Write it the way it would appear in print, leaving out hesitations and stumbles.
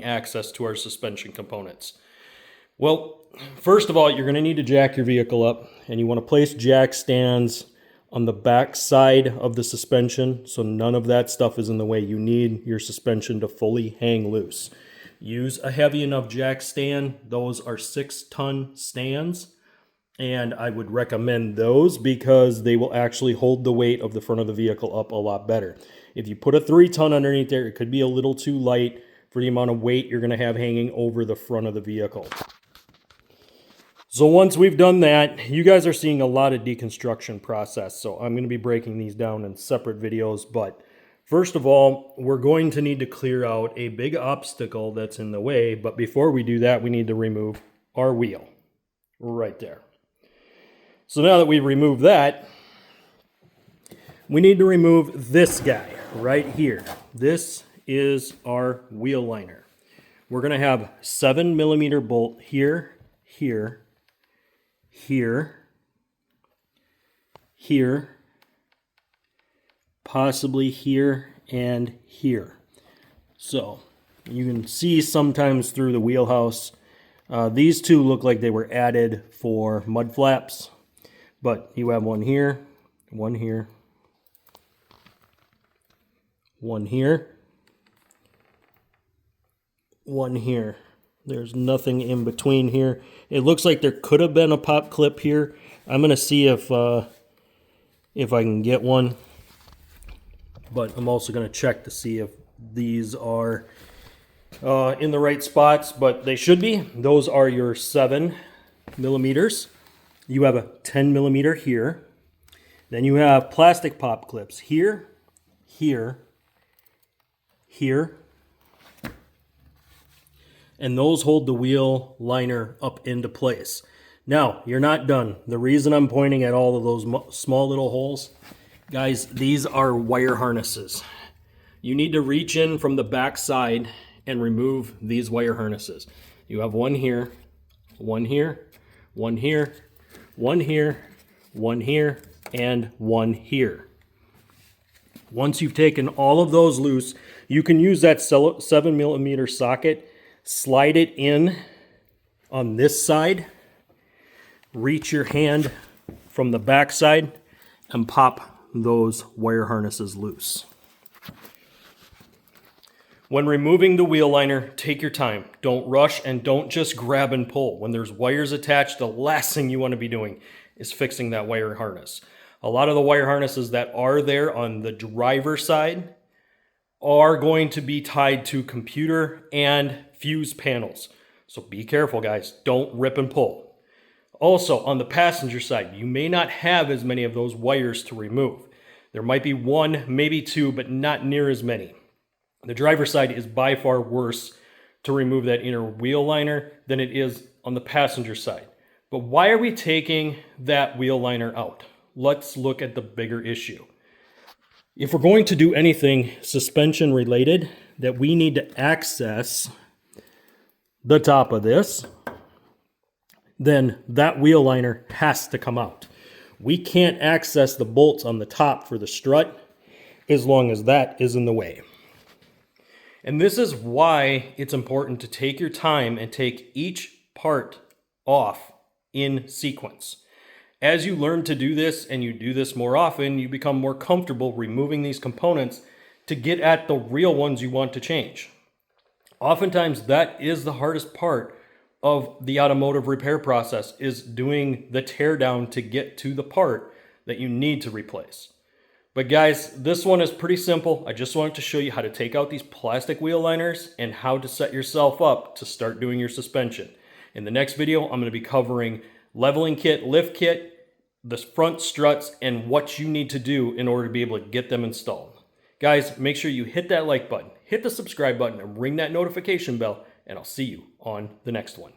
access to our suspension components? Well, first of all, you're going to need to jack your vehicle up, and you want to place jack stands on the back side of the suspension so none of that stuff is in the way. You need your suspension to fully hang loose. Use a heavy enough jack stand. Those are 6-ton stands, and I would recommend those because they will actually hold the weight of the front of the vehicle up a lot better. If you put a 3-ton underneath there, it could be a little too light for the amount of weight you're going to have hanging over the front of the vehicle. So once we've done that, you guys are seeing a lot of deconstruction process. So I'm going to be breaking these down in separate videos. But first of all, we're going to need to clear out a big obstacle that's in the way. But before we do that, we need to remove our wheel right there. So now that we've removed that, we need to remove this guy right here. This is our wheel liner. We're going to have 7mm bolt here, here, here, here, possibly here and here. So you can see sometimes through the wheelhouse, these two look like they were added for mud flaps, but you have one here, one here, one here, one here. There's nothing in between here. It looks like there could have been a pop clip here. I'm going to see if I can get one. But I'm also going to check to see if these are in the right spots. But they should be. Those are your 7mm. You have a 10mm here. Then you have plastic pop clips here, here, here. And those hold the wheel liner up into place. Now, you're not done. The reason I'm pointing at all of those small little holes, guys, these are wire harnesses. You need to reach in from the back side and remove these wire harnesses. You have one here, one here, one here, one here, one here, and one here. Once you've taken all of those loose, you can use that 7mm socket, slide it in on this side, reach your hand from the back side, and pop those wire harnesses loose. When removing the wheel liner, take your time. Don't rush and don't just grab and pull. When there's wires attached, the last thing you want to be doing is fixing that wire harness. A lot of the wire harnesses that are there on the driver's side are going to be tied to computer and fuse panels. So be careful, guys. Don't rip and pull. Also, on the passenger side, you may not have as many of those wires to remove. There might be one, maybe two, but not near as many. The driver's side is by far worse to remove that inner wheel liner than it is on the passenger side. But why are we taking that wheel liner out? Let's look at the bigger issue. If we're going to do anything suspension related that we need to access the top of this, then that wheel liner has to come out. We can't access the bolts on the top for the strut as long as that is in the way. And this is why it's important to take your time and take each part off in sequence. As you learn to do this and you do this more often, you become more comfortable removing these components to get at the real ones you want to change. Oftentimes, that is the hardest part of the automotive repair process, is doing the teardown to get to the part that you need to replace. But guys, this one is pretty simple. I just wanted to show you how to take out these plastic wheel liners and how to set yourself up to start doing your suspension. In the next video, I'm going to be covering leveling kit, lift kit, the front struts, and what you need to do in order to be able to get them installed. Guys, make sure you hit that like button, hit the subscribe button, and ring that notification bell, and I'll see you on the next one.